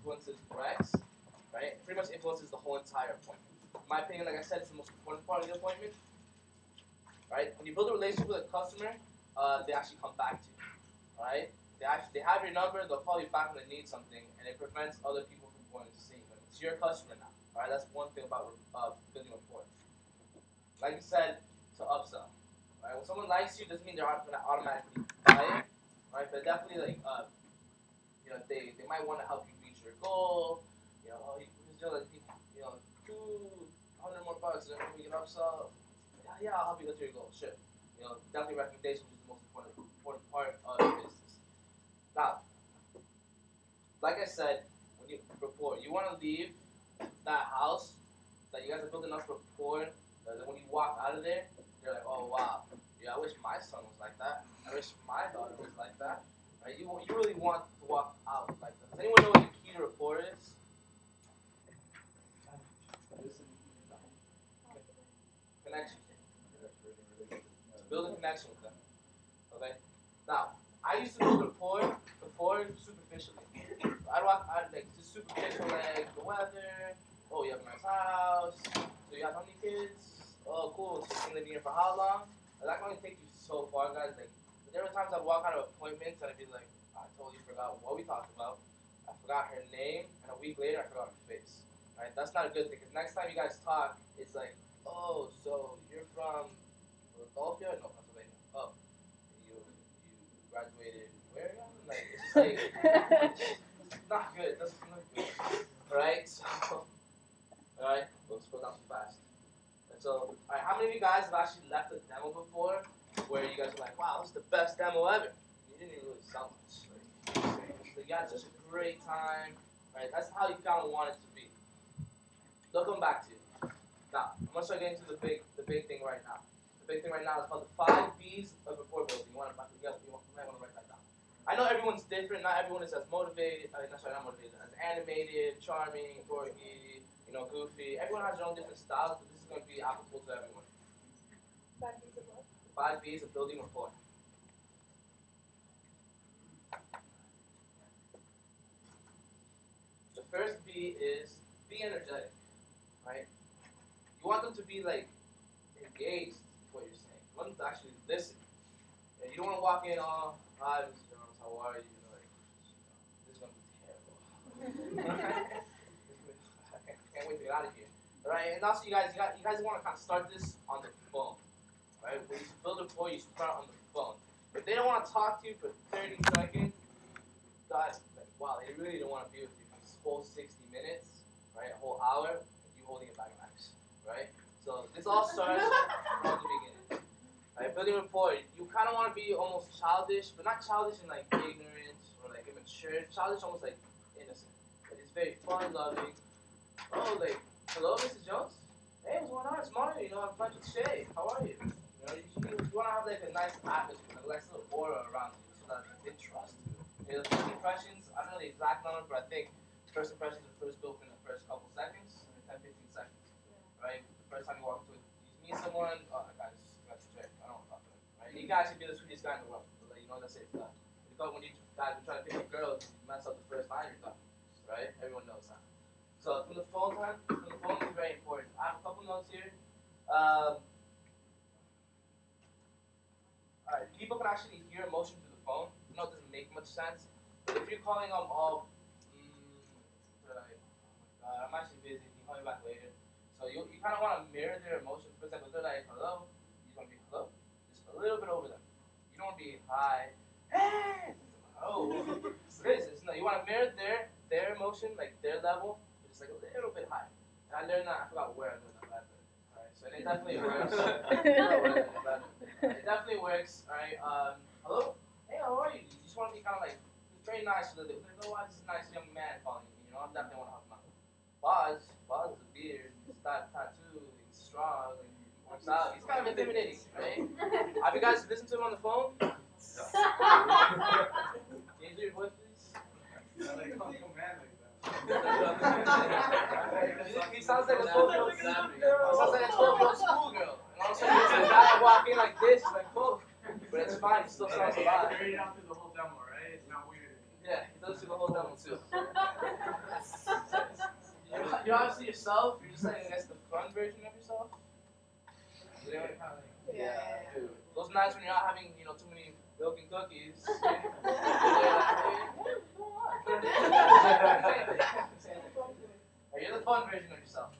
influences Rex, right? It pretty much influences the whole entire appointment. In my opinion, like I said, it's the most important part of the appointment, right? When you build a relationship with a customer, they actually come back to you, right? They have your number, they'll call you back when they need something, and it prevents other people from going to see you. It's your customer now, all right? That's one thing about building rapport. Like you said, to upsell, right? When someone likes you, doesn't mean they're going to automatically buy it, right? But definitely, like, they might want to help you reach your goal. He's doing like, 200 more bucks, and then we can upsell. Yeah, I'll help you get to your goal. Sure. Definitely recommendations is the most important part of your business. Now, like I said, when you rapport, you want to leave that house that you guys are building enough rapport that when you walk out of there, you're like, oh wow, yeah, I wish my son was like that. I wish my daughter was like that. Right? You really want to walk out like that. Does anyone know what the key to rapport is? Connection. Build a connection with them. Okay? Now, I used to build rapport before superficially. I'd walk out like just superficial, like the weather. Oh, you have a nice house. So you have how many kids? Oh, cool. So you've been living here for how long? That can only take you so far, guys. Like, there were times I'd walk out of appointments and I'd be like, I totally forgot what we talked about. I forgot her name, and a week later I forgot her face. Right? That's not a good thing, because next time you guys talk, it's like, oh, so you're from Philadelphia? No, Pennsylvania. Oh, you graduated where? Like, it's like, it's not good. That's not good. Right? So, alright, we'll scroll down too fast. And so, alright, how many of you guys have actually left a demo before where you guys are like, wow, this is the best demo ever? You didn't even really sell much. So you had such a great time. Right? That's how you kind of want it to be. They'll come back to you. Now, I'm going to start getting to the big thing right now. The big thing right now is called the 5 B's of rapport building. You might want to write that down. I know everyone's different. Not everyone is as motivated. Not motivated. As animated, charming, dorky, goofy. Everyone has their own different styles, but this is going to be applicable to everyone. 5 B's of what? 5 B's of building rapport. The first B is be energetic, right? You want them to be like engaged with what you're saying. You want them to actually listen. And you don't want to walk in, oh, hi, Mr. Jones, how are you? This is going to be terrible. I can't wait to get out of here. All right, and also you guys want to kind of start this on the phone, right? When you build rapport, you start on the phone. If they don't want to talk to you for 30 seconds, guys, like, wow, they really don't want to be with you for this whole 60 minutes, right? A whole hour, you holding a bag of ice, right? So this all starts from the beginning. Right? Building rapport, you kind of want to be almost childish, but not childish in like ignorant or like immature. Childish, almost like innocent. Like, it's very fun, loving. Oh, like, hello, Mrs. Jones. Hey, what's going on? It's Mario. I'm friends with Shay. How are you? You want to have like a nice atmosphere, like a nice little aura around you, so that they trust you. The first impressions, I don't know the exact number, but I think first impressions are first built in the first couple seconds, 10, 15 seconds, right? The first time you walk into it, you meet someone, oh, that guy's Jay. I don't want to talk to him, right? You guys should be the sweetest guy in the world, but like, that's it. Because when you guys are trying to pick up girls, you mess up the first line, you're done, right? Everyone knows that. So from the phone is very important. I have a couple notes here. Alright, people can actually hear emotion through the phone. I know it doesn't make much sense, but if you're calling them all, like, I'm actually busy, can you call me back later? So you kind of want to mirror their emotions. For example, they're like, hello, you want to be hello? Just a little bit over them. You don't want to be hi, hey, oh, no, you want to mirror their emotion, like their level, just like a little bit higher. And I learned that, I forgot where I learned that. Alright, so it definitely works. It definitely works. Alright, hello? Hey, how are you? You just want to be kind of like, it's very nice. So they're like, oh, wow, this is a nice young man calling me. I definitely want to help him out. Boz is a beard, he's got a tattoo, he's strong, and he works out. He's kind of intimidating, right? Have you guys listened to him on the phone? Can you do your voice, please? Like, man like that. He sounds like a 12-year-old schoolgirl. And all of a sudden, there's a guy walking like this, he's like, whoa. But it's fine, he still sounds alive. He carried out through the whole demo, right? It's not weird. Yeah, he does do the whole demo too. you're obviously yourself. You're just like, I guess, the fun version of yourself. So they kind of like, dude. Those nights when you're not having, too many milk and cookies. You're the fun version of yourself.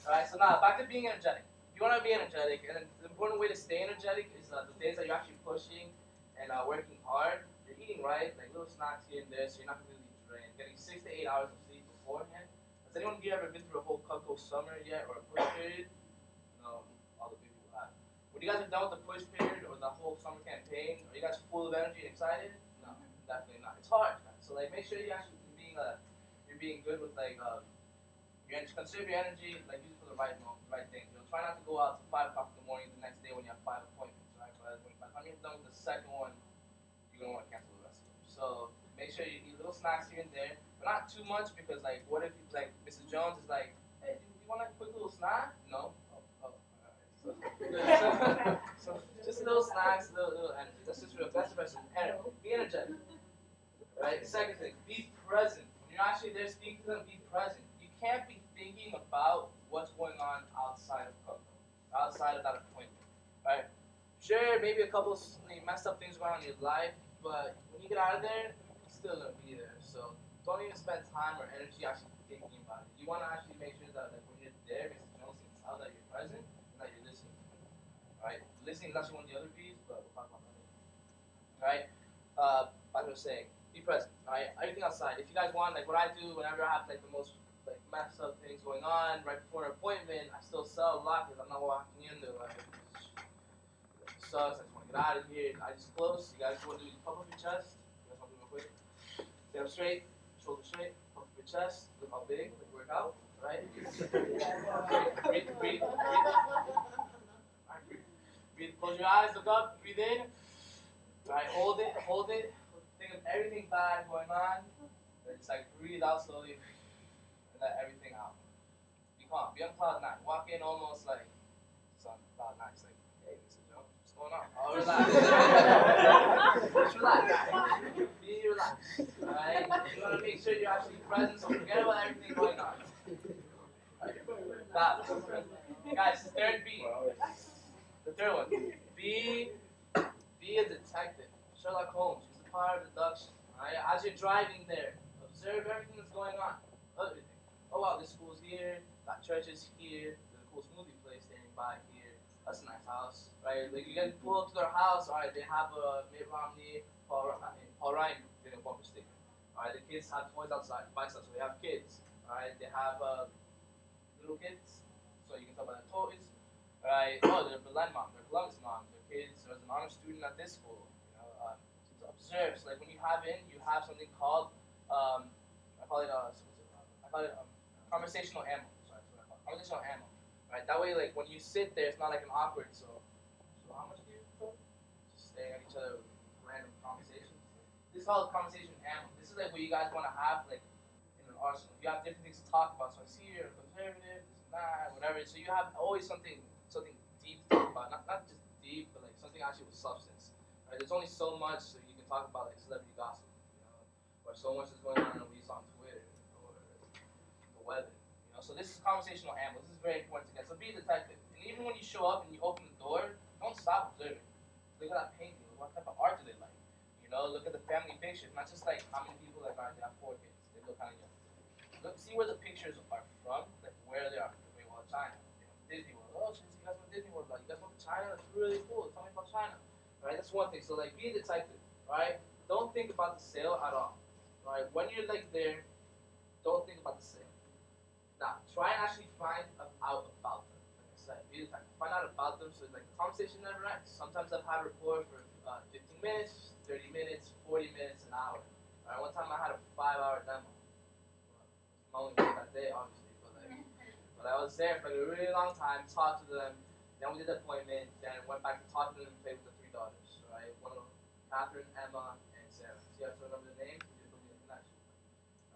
Alright, so now back to being energetic. If you want to be energetic, and the important way to stay energetic is the days that you're actually pushing and working hard. You're eating right, like little snacks here and there, so you're not completely drained. Getting 6 to 8 hours of sleep beforehand. Has anyone here ever been through a whole Cutco summer yet, or a push period? No, all the big people have. When you guys are done with the push period or the whole summer campaign, are you guys full of energy and excited? No, definitely not. It's hard, guys. So like, make sure you actually you're being good with like your energy. Conserve your energy, like use it for the right things. Try not to go out till 5 o'clock in the morning the next day when you have 5 appointments, right? But by the time you're done with the second one, you're gonna want to cancel the rest of them. So make sure you eat little snacks here and there, but not too much because like, what if like Mrs. Jones is like, hey, do you want a quick little snack? No. Oh, all right. So just little snacks, little energy. That's just real. That's the best. Be energetic. Right. Second thing, be present. When you're actually there speaking to them, be present. You can't be thinking about what's going on outside of Coco, outside of that appointment. Right. Sure, maybe a couple of messed up things going on in your life, but when you get out of there, it's still gonna be there. So don't even spend time or energy actually thinking about it. You want to actually make sure that like when you're there, Mrs. Jones can tell that you're present and that you're listening. Right. Listening is actually one of the other B's, but we'll talk about that later. Right. Like I was saying, be present. Alright, everything outside. If you guys want, like what I do whenever I have like the most like messed up things going on right before an appointment, I still sell a lot because I'm not walking in there like it sucks. I just want to get out of here. I just close. You guys want to do pump up your chest? You guys want to do it real quick? Stand up straight, shoulders straight, pump up your chest. Look how big. Like work out. Right? Breathe. Alright, breathe. Close your eyes. Look up. Breathe in. Alright, hold it. Think of everything bad going on. Then just like breathe out slowly and let everything out. Be calm. Be on cloud 9. Walk in almost like it's on cloud 9. It's like, hey, Mr. Jones, what's going on? Oh, relax. Just relax. Be relaxed. Alright? You want to make sure you're actually present, so forget about everything going on. Right. Now, guys, the third B. The third one. Be a detective. Sherlock Holmes. Power deduction. Right? As you're driving there, observe everything that's going on. Everything. Oh wow, this school's here. That church is here. There's a cool smoothie place standing by here. That's a nice house, right? Like you get to pull up to their house. All right, they have a Mitt Romney, Paul Ryan getting a bumper sticker. All right, the kids have toys outside, bikes outside, so they have kids. All right, they have little kids, so you can tell by the toys. All right, oh, they're Berlin mom, they're Columbus mom. Their kids, there's an honor student at this school. Observe. So like when you have something called I call it conversational ammo. Sorry, that's what I call it. Conversational ammo. Right. That way, like when you sit there, it's not like an awkward. So how much do you put? Just staring at each other with random conversations. This is called conversation ammo. This is like what you guys want to have like in an arsenal. You have different things to talk about. So I see you're a conservative, this and that, whatever. So you have always something deep to talk about. Not just deep, but like something actually with substance. Right. There's only so much that you can talk about like celebrity gossip, or so much is going on at least on Twitter or the weather, So this is conversational ammo. This is very important to get. So be a detective. And even when you show up and you open the door, don't stop observing. Look at that painting. What type of art do they like? Look at the family pictures. Not just like how many people like they have 4 kids. They look kind of young. Look, see where the pictures are from, like where they are. Okay, well, China. Disney World. Oh, you guys went to Disney World. Like, you guys went to China? That's really cool. Tell me about China. Right, that's one thing. So like, be a detective. Right, don't think about the sale at all. Right, when you're like there, don't think about the sale. Now, try and actually find out about them. Like I said, be a detective. Find out about them. So like the conversation never ends. Sometimes I've had a rapport for 15 minutes, 30 minutes, 40 minutes, an hour. All right, one time I had a 5-hour demo. Well, only that day, obviously, but I was there for a really long time. Talked to them. Then we did the appointment. Then went back to talk to them and played with the 3 daughters. Right, one of them, Catherine, Emma, and Sarah. So you have to remember the names. You just believe the connection.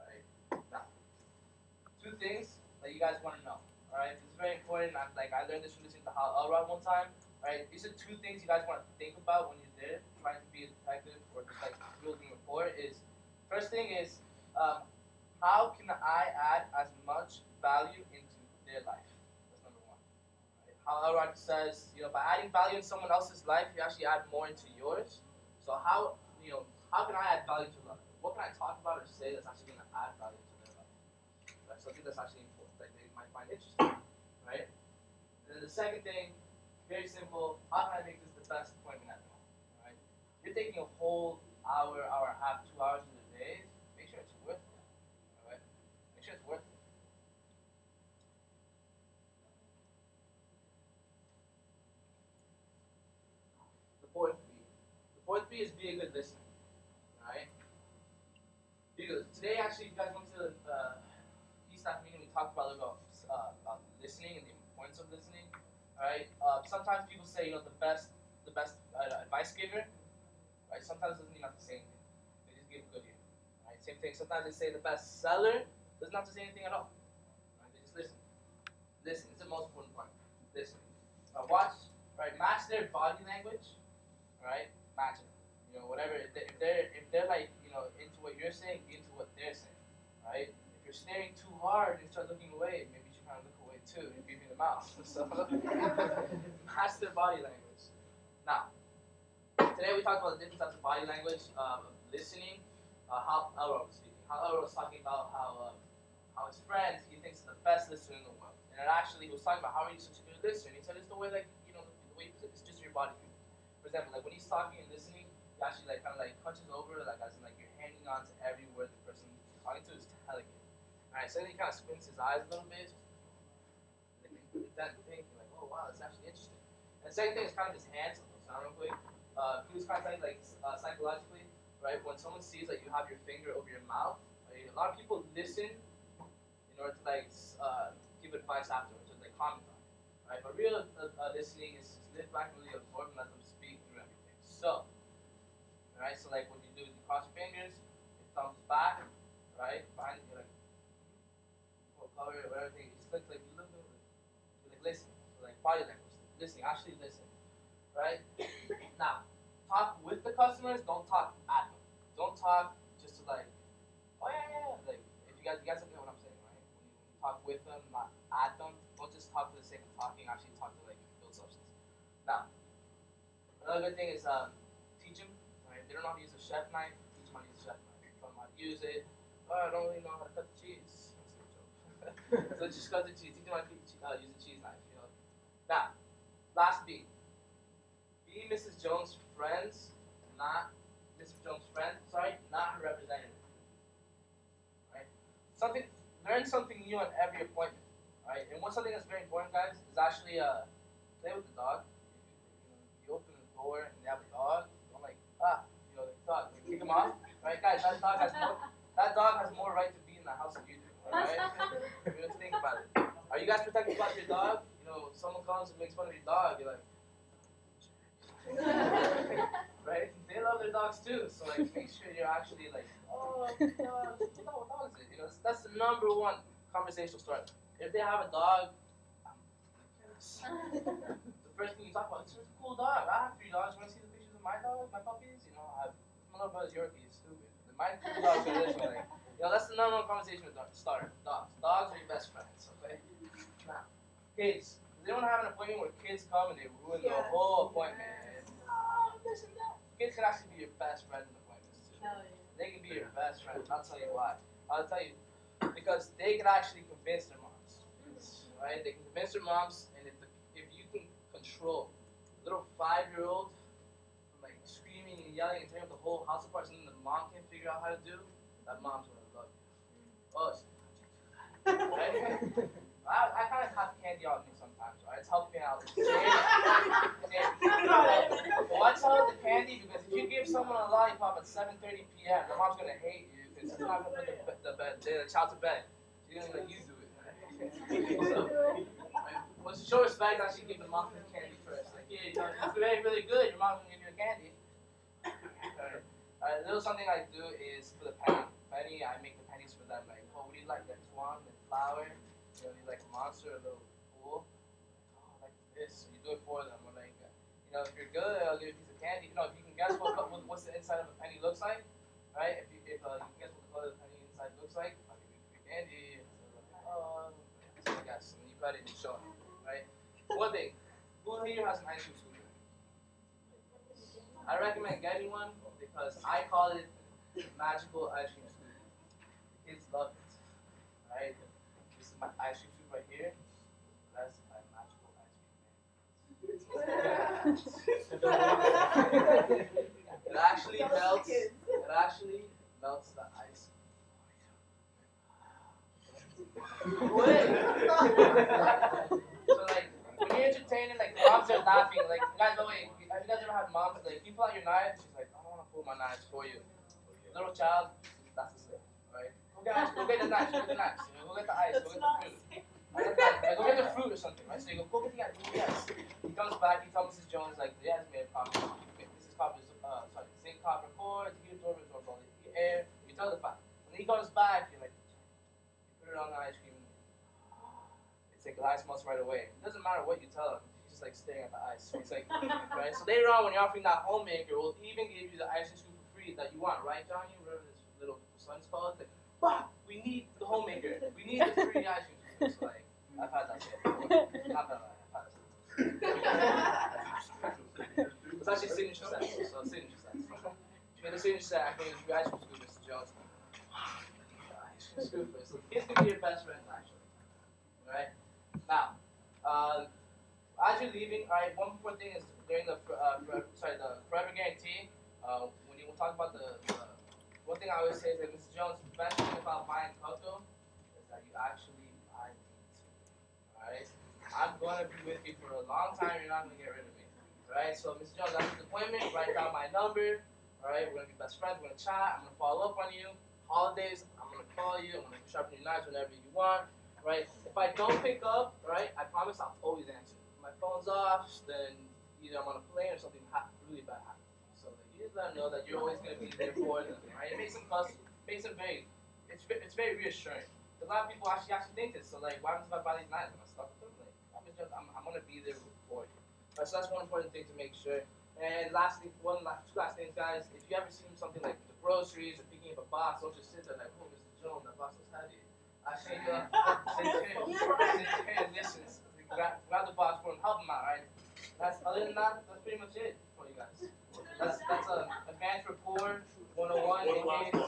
All right. Now, 2 things that you guys want to know. All right, this is very important. I learned this from listening to Hal Elrod one time. All right, these are 2 things you guys want to think about when you're there, trying to be a detective or just like building rapport. Is first thing is how can I add as much value into their life? That's number one. Right? How Elrod says, by adding value in someone else's life, you actually add more into yours. So how can I add value to them? What can I talk about or say that's actually going to add value to their life? Right? Something that's actually important, that they might find interesting, right? And then the second thing, very simple. How can I make this the best appointment ever? Right? You're taking a whole hour, hour and a half, 2 hours of the day. Make sure it's worth it. All right? Make sure it's worth it. The fourth B. The fourth B is be a good listener. All right? Because today, actually, if you guys went to the staff meeting, we talked about about listening and the importance of listening. All right. Sometimes people say, the best advice giver. Right. Sometimes it doesn't mean not to say anything. They just give a good ear. Right. Same thing. Sometimes they say the best seller doesn't have to say anything at all. Right. They just listen. Listen. It's the most important part. Listening. Now watch. Right. Match their body language. Right. Match it. Whatever. If they're like into what you're saying, be into what they're saying. Right. If you're staring too hard and start looking away, maybe you should kind of look away too and give me the mouth. So match their body language. Now, today we talked about the different types of body language, listening, how Elrod was speaking, how Elrod was talking about how his friend, he thinks is the best listener in the world. And actually he was talking about how are you such a good listener. And he said it's the way the way it's just your body. For example, like when he's talking and listening, he actually like kind of like punches over, like as in like you're hanging on to every word the person you're talking to is telling you. Alright, so then he kind of squints his eyes a little bit, that thing, like, oh wow, that's actually interesting. And the second thing is kind of his hands, sound real quick. He was kind of saying like psychologically, right? When someone sees that you have your finger over your mouth, right, a lot of people listen in order to like give advice afterwards, or like comment on it, right? But real listening is just lift back and really absorb and let them speak through everything. So, right, so like what you do is you cross your fingers, your thumbs back, right, behind you, like cover or everything. It just looks like you look over. You're like listening, so like body language, listening, actually listen, right? Now, talk with the customers. Don't talk at them. Don't talk just to like, oh yeah. Like if you guys get what I'm saying, right? When you talk with them, not at them. Don't just talk for the sake of talking. Actually, talk to like build substance. Now, another good thing is teach them. Right? If they don't know how to use a chef knife, teach them how to use a chef knife. Tell them how to use it. Oh, I don't really know how to cut the cheese. So just cut the cheese. Teach them how to use a cheese knife. Now, last B. Be Mrs. Jones' friends, not Mrs. Jones' friend. Sorry, not her representative. Right? Learn something new on every appointment. Right? And something that's very important, guys, is actually play with the dog. You open the door and you have a dog. Don't like the dog. Like, kick him off. Right, guys? That dog has more right to be in the house than you do. Right? Just think about it. Are you guys protective about your dog? Someone comes and makes fun of your dog, you're like, right? They love their dogs too, so like make sure you're actually like, oh, dog, what dog is it? That's the number one conversational starter. If they have a dog, the first thing you talk about, it's a cool dog. I have 3 dogs. You want to see the pictures of my dog, my puppies? My little brother's Yorkie. It's stupid. My 3 dogs are this one. Like, that's the number one conversation with starter. Dogs. Dogs are your best friends. Okay. Now, kids. They don't have an appointment where kids come and they ruin the whole appointment. This and that. Kids can actually be your best friend in appointments too. They can be your best friend. I'll tell you why. I'll tell you because they can actually convince their moms. Right? They can convince their moms, and if you can control a little 5-year-old from like screaming and yelling and tearing up the whole house apart, something the mom can't figure out how to do, that mom's gonna love you. Oh, right? I kind of have candy on me sometimes, right? It's helping me out. Watch out with the candy, because if you give someone a lollipop at 7:30 p.m., the mom's gonna hate you because she's not gonna put the child to bed. She's gonna let you do it. Right? So, when she shows respect, actually give the mom the candy first. Like, yeah, it's very, really good. Your mom's gonna give you a candy. A little something I do is for the penny, I make the pennies for them. Like, oh, what do you like? Like swan, like flower. You like a monster, a little pool. Oh, I like this. So you do it for them. Or like, if you're good, I'll give you a piece of candy. If you can guess what's the inside of a penny looks like, right? If you can guess what the color of the penny inside looks like, I'll give you ready to show him, right? One thing, who here has an ice cream scooter? I recommend getting one because I call it magical ice cream scooter. Kids love it, right? This is my ice cream scoop right here. That's my magical ice cream man. It actually melts. It actually melts the ice. Wait. So like when you're entertaining, like the moms are laughing. Like you guys know, have you guys ever had moms like you pull out your knife? She's like, I don't want to pull my knives for you. Little child, that's the same, right? Go get the knives. Go get the knives. You know, go get the ice. Go get the fruit. Like, go get the fruit or something, right? So you go get the ice. Go get the ice. He comes back. He tells Mrs. Jones like, yeah, it's made of copper. This is copper. Sorry, zinc copper core. Heat absorbent, absorbs all the air. You tell the fact. When he comes back, you're like, you put it on the ice cream. It's like the ice melts right away. It doesn't matter what you tell him. He's just like staring at the ice. So it's like, right? So later on, when you're offering that homemaker, we'll even give you the ice cream for free that you want, right, Johnny? Whatever this little son's called. It's like, wow, we need the homemaker. We need the free ice cream. So like, I've had that shit. Not that lie. I've had that shit. It's actually signature set. So signature set. You get the signature set. I can use your ice cream scoop, Mr. Jones. Ice cream scoop. So kids can be your best friends, actually. Right? Now, as you're leaving, alright, one more thing is during the the forever guarantee. When you talk about the one thing I always say is that Mrs. Jones, the best thing about buying cocoa is that you actually buy me. Alright? I'm gonna be with you for a long time. You're not gonna get rid of me. Alright? So Mrs. Jones, after the appointment, write down my number. Alright? We're gonna be best friends. We're gonna chat. I'm gonna follow up on you. Holidays, I'm gonna call you. I'm gonna sharpen your knives whenever you want. Right? If I don't pick up, right, I promise I'll always answer. If my phone's off, then either I'm on a plane or something really bad happens. So like, you just let them know that you're always going to be there for them, right? It makes them it's very reassuring. A lot of people actually think this. So like, why happens if I buy these knives? Am I stuck with them? Like, I'm going to be there for you. Right, so that's one important thing to make sure. And lastly, two last things, guys. If you ever see something like the groceries or picking up a box, don't just sit there like, oh, Mr. Jones, that box was heavy. Actually, listen, grab the box for him, help him out, right? Other than that, that's pretty much it for you guys. That's advanced rapport 101.